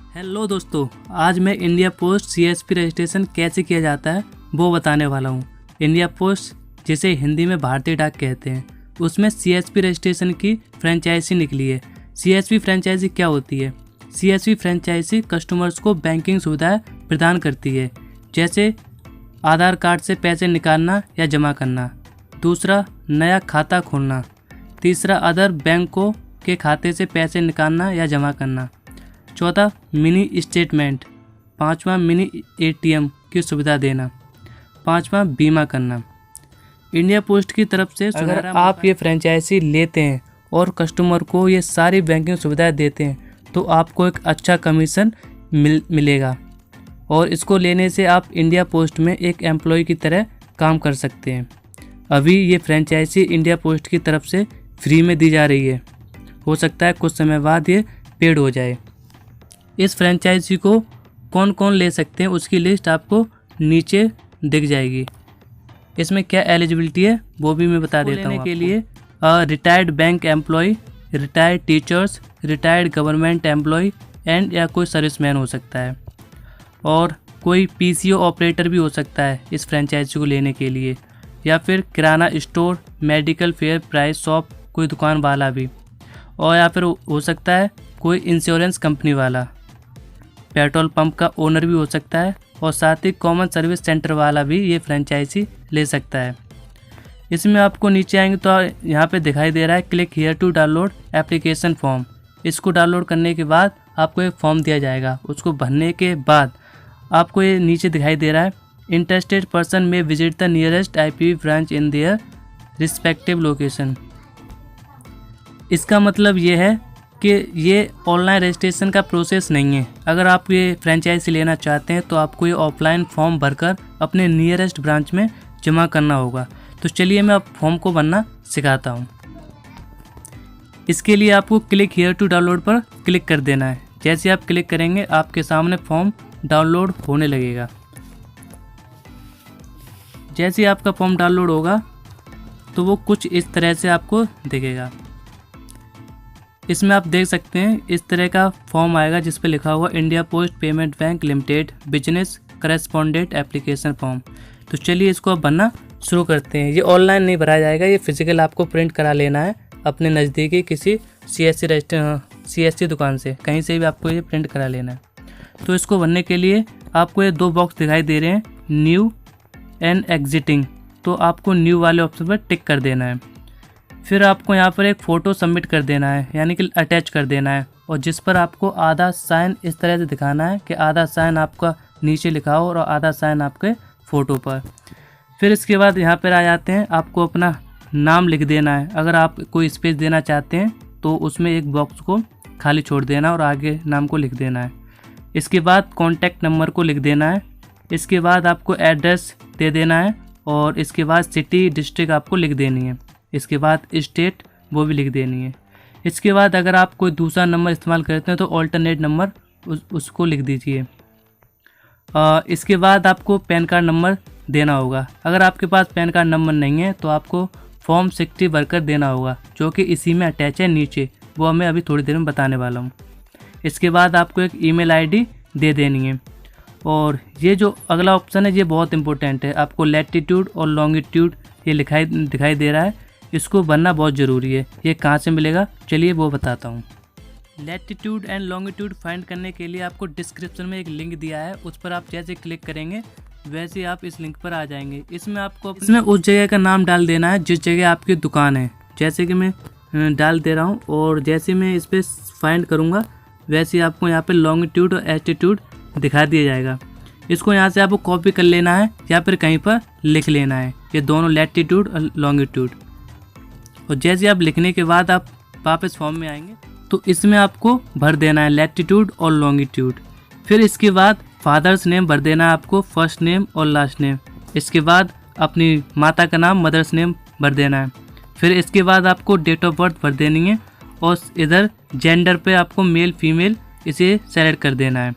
Hello दोस्तों, आज मैं इंडिया पोस्ट सीएसपी रजिस्ट्रेशन कैसे किया जाता है वो बताने वाला हूँ। इंडिया पोस्ट, जिसे हिंदी में भारतीय डाक कहते हैं, उसमें सीएसपी रजिस्ट्रेशन की फ्रेंचाइजी निकली है। सीएसपी फ्रेंचाइजी क्या होती है? सीएसपी फ्रेंचाइजी कस्टमर्स को बैंकिंग सुविधाएं प्रदान करती है, जैसे आधार कार्ड से पैसे निकालना या जमा करना। दूसरा, नया खाता खोलना। तीसरा, अदर बैंकों के खाते से पैसे निकालना या जमा करना। चौथा, मिनी स्टेटमेंट। पांचवा, मिनी एटीएम की सुविधा देना। पांचवा, बीमा करना। इंडिया पोस्ट की तरफ से अगर आप ये फ्रेंचाइजी लेते हैं और कस्टमर को ये सारी बैंकिंग सुविधाएं देते हैं तो आपको एक अच्छा कमीशन मिलेगा और इसको लेने से आप इंडिया पोस्ट में एक एम्प्लॉय की तरह काम कर सकते हैं। अभी ये फ्रेंचाइजी इंडिया पोस्ट की तरफ से फ्री में दी जा रही है। हो सकता है कुछ समय बाद ये पेड हो जाए। इस फ्रेंचाइजी को कौन कौन ले सकते हैं उसकी लिस्ट आपको नीचे दिख जाएगी। इसमें क्या एलिजिबिलिटी है वो भी मैं बता देता हूँ। के लिए retired bank employee, retired teachers, retired government employee and या कोई सर्विसमैन हो सकता है, और कोई पीसीओ ऑपरेटर भी हो सकता है इस फ्रेंचाइजी को लेने के लिए, या फिर किराना store, medical fair price shop, कोई दुकान वाला भी, और या फिर हो सकता है कोई इंश्योरेंस कंपनी वाला, पेट्रोल पंप का ओनर भी हो सकता है, और साथ ही कॉमन सर्विस सेंटर वाला भी ये फ्रेंचाइजी ले सकता है। इसमें आपको नीचे आएंगे तो यहाँ पे दिखाई दे रहा है click here to download application form. इसको डाउनलोड करने के बाद आपको एक फॉर्म दिया जाएगा। उसको भरने के बाद आपको ये नीचे दिखाई दे रहा है इंटरेस्टेड पर्सन में visit the nearest IPv branch in their respective location. इसका मतलब ये है कि ये ऑनलाइन रजिस्ट्रेशन का प्रोसेस नहीं है। अगर आप ये फ्रेंचाइजी लेना चाहते हैं तो आपको ये ऑफलाइन फॉर्म भरकर अपने नियरेस्ट ब्रांच में जमा करना होगा। तो चलिए मैं अब फॉर्म को भरना सिखाता हूँ। इसके लिए आपको क्लिक हियर टू डाउनलोड पर क्लिक कर देना है। जैसे आप क्लिक करेंगे आपके सामने फॉर्म डाउनलोड होने लगेगा। जैसे आपका फॉर्म डाउनलोड होगा तो वो कुछ इस तरह से आपको दिखेगा। इसमें आप देख सकते हैं इस तरह का फॉर्म आएगा जिस पे लिखा हुआ India post payment bank limited business correspondent application form. तो चलिए इसको अब भरना शुरू करते हैं। ये ऑनलाइन नहीं भरा जाएगा, ये फिजिकल आपको प्रिंट करा लेना है अपने नज़दीकी किसी सीएससी दुकान से, कहीं से भी आपको ये प्रिंट करा लेना है। तो इसको भरने के लिए आपको ये दो बॉक्स दिखाई दे रहे हैं, न्यू एंड एग्जिटिंग। तो आपको न्यू वाले ऑप्शन पर टिक कर देना है। फिर आपको यहाँ पर एक फ़ोटो सबमिट कर देना है, यानी कि अटैच कर देना है, और जिस पर आपको आधा साइन इस तरह से दिखाना है कि आधा साइन आपका नीचे लिखा हो और आधा साइन आपके फ़ोटो पर। फिर इसके बाद यहाँ पर आ जाते हैं, आपको अपना नाम लिख देना है। अगर आप कोई स्पेस देना चाहते हैं तो उसमें एक बॉक्स को खाली छोड़ देना और आगे नाम को लिख देना है। इसके बाद कॉन्टैक्ट नंबर को लिख देना है। इसके बाद आपको एड्रेस दे देना है, और इसके बाद सिटी डिस्ट्रिक्ट आपको लिख देनी है। इसके बाद स्टेट वो भी लिख देनी है। इसके बाद अगर आप कोई दूसरा नंबर इस्तेमाल करते हैं तो ऑल्टरनेट नंबर उसको लिख दीजिए। इसके बाद आपको पैन कार्ड नंबर देना होगा। अगर आपके पास पैन कार्ड नंबर नहीं है तो आपको फॉर्म 60 भरकर देना होगा, जो कि इसी में अटैच है नीचे, वो मैं अभी थोड़ी देर में बताने वाला हूँ। इसके बाद आपको एक ईमेल आईडी दे देनी है। और ये जो अगला ऑप्शन है ये बहुत इंपॉर्टेंट है। आपको लैटिट्यूड और लॉन्गिट्यूड ये दिखाई दे रहा है, इसको भरना बहुत ज़रूरी है। ये कहाँ से मिलेगा चलिए वो बताता हूँ। लैटिट्यूड एंड लॉन्गिट्यूड फाइंड करने के लिए आपको डिस्क्रिप्शन में एक लिंक दिया है, उस पर आप जैसे क्लिक करेंगे वैसे आप इस लिंक पर आ जाएंगे। इसमें आपको उस जगह का नाम डाल देना है जिस जगह आपकी दुकान है। जैसे कि मैं डाल दे रहा हूँ, और जैसे मैं इस पर फाइंड करूँगा वैसे आपको यहाँ पर लॉन्गिट्यूड और एल्टीट्यूड दिखा दिया जाएगा। इसको यहाँ से आपको कॉपी कर लेना है या फिर कहीं पर लिख लेना है, ये दोनों लैटिट्यूड और लॉन्गिट्यूड। और जैसे आप लिखने के बाद आप वापस फॉर्म में आएंगे तो इसमें आपको भर देना है लैटिट्यूड और लॉन्गिट्यूड। फिर इसके बाद फादर्स नेम भर देना है आपको, फर्स्ट नेम और लास्ट नेम। इसके बाद अपनी माता का नाम, मदर्स नेम भर देना है। फिर इसके बाद आपको डेट ऑफ बर्थ भर देनी है, और इधर जेंडर पे आपको मेल फीमेल इसे सेलेक्ट कर देना है।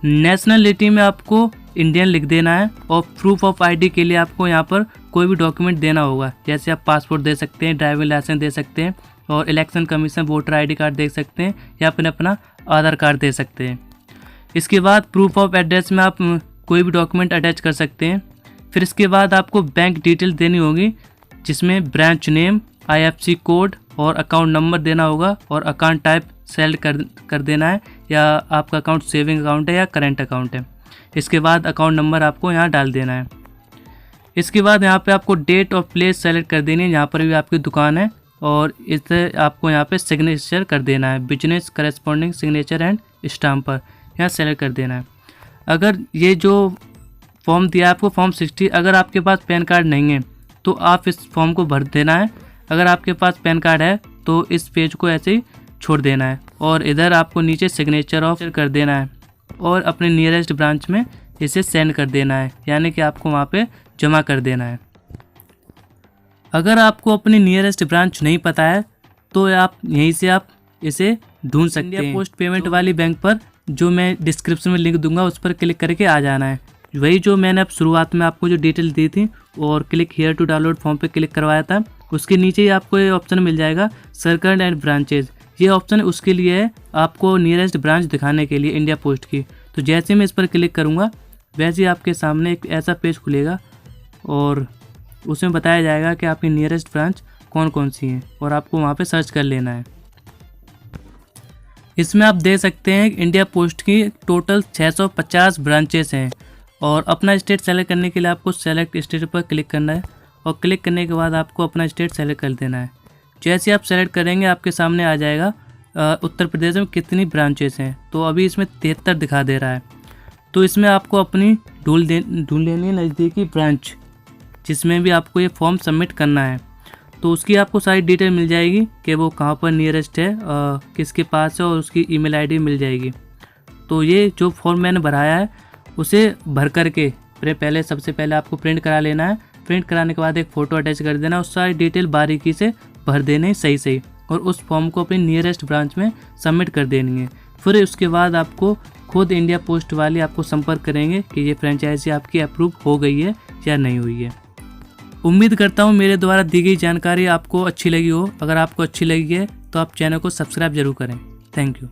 नेशनलिटी में आपको इंडियन लिख देना है, और प्रूफ ऑफ आईडी के लिए आपको यहाँ पर कोई भी डॉक्यूमेंट देना होगा। जैसे आप पासपोर्ट दे सकते हैं, ड्राइविंग लाइसेंस दे सकते हैं, और election commission voter ID card दे सकते हैं, या फिर अपना आधार कार्ड दे सकते हैं। इसके बाद प्रूफ ऑफ एड्रेस में आप कोई भी डॉक्यूमेंट अटैच कर सकते हैं। फिर इसके बाद आपको बैंक डिटेल देनी होगी, जिसमें ब्रांच नेम, IFSC कोड और अकाउंट नंबर देना होगा, और अकाउंट टाइप सेलेक्ट कर देना है, या आपका अकाउंट सेविंग अकाउंट है या करेंट अकाउंट है। इसके बाद अकाउंट नंबर आपको यहाँ डाल देना है। इसके बाद यहाँ पे आपको डेट और प्लेस सेलेक्ट कर देनी है, यहाँ पर भी आपकी दुकान है, और इसे आपको यहाँ पे सिग्नेचर कर देना है, business corresponding signature and stamp पर यहाँ सेलेक्ट कर देना है। अगर ये जो फॉर्म दिया है आपको फॉर्म 60, अगर आपके पास पैन कार्ड नहीं है तो आप इस फॉर्म को भर देना है। अगर आपके पास पैन कार्ड है तो इस पेज को ऐसे ही छोड़ देना है, और इधर आपको नीचे सिग्नेचर ऑफ कर देना है, और अपने नियरेस्ट ब्रांच में इसे सेंड कर देना है, यानी कि आपको वहाँ पे जमा कर देना है। अगर आपको अपनी नियरेस्ट ब्रांच नहीं पता है तो आप यहीं से आप इसे ढूंढ सकते हैं। इंडिया पोस्ट पेमेंट वाली बैंक पर, जो मैं डिस्क्रिप्शन में लिंक दूंगा, उस पर क्लिक करके आ जाना है। वही जो मैंने अब शुरुआत में आपको जो डिटेल दी थी और click here to download form पे क्लिक करवाया था, उसके नीचे ही आपको ये ऑप्शन मिल जाएगा सर्कल एंड ब्रांचेज। ये ऑप्शन उसके लिए है, आपको नियरेस्ट ब्रांच दिखाने के लिए इंडिया पोस्ट की। तो जैसे मैं इस पर क्लिक करूँगा वैसे ही आपके सामने एक ऐसा पेज खुलेगा, और उसमें बताया जाएगा कि आपकी नियरेस्ट ब्रांच कौन कौन सी है, और आपको वहाँ पे सर्च कर लेना है। इसमें आप देख सकते हैं इंडिया पोस्ट की टोटल 650 ब्रांचेस हैं, और अपना स्टेट सेलेक्ट करने के लिए आपको सेलेक्ट स्टेट पर क्लिक करना है, और क्लिक करने के बाद आपको अपना स्टेट सेलेक्ट कर देना है। जैसे आप सेलेक्ट करेंगे आपके सामने आ जाएगा उत्तर प्रदेश में कितनी ब्रांचेस हैं। तो अभी इसमें 73 दिखा दे रहा है। तो इसमें आपको अपनी ढूंढ लेनी है नज़दीकी ब्रांच, जिसमें भी आपको ये फॉर्म सबमिट करना है। तो उसकी आपको सारी डिटेल मिल जाएगी कि वो कहाँ पर नियरेस्ट है, किसके पास है, और उसकी ईमेल आईडी मिल जाएगी। तो ये जो फॉर्म मैंने भराया है उसे भर करके पहले सबसे पहले आपको प्रिंट करा लेना है। प्रिंट कराने के बाद एक फ़ोटो अटैच कर देना, उस सारी डिटेल बारीकी से भर देने सही, और उस फॉर्म को अपनी नियरेस्ट ब्रांच में सबमिट कर देनी है। फिर उसके बाद आपको खुद इंडिया पोस्ट वाले आपको संपर्क करेंगे कि ये फ्रेंचाइजी आपकी अप्रूव हो गई है या नहीं हुई है। उम्मीद करता हूँ मेरे द्वारा दी गई जानकारी आपको अच्छी लगी हो। अगर आपको अच्छी लगी है तो आप चैनल को सब्सक्राइब जरूर करें। Thank you.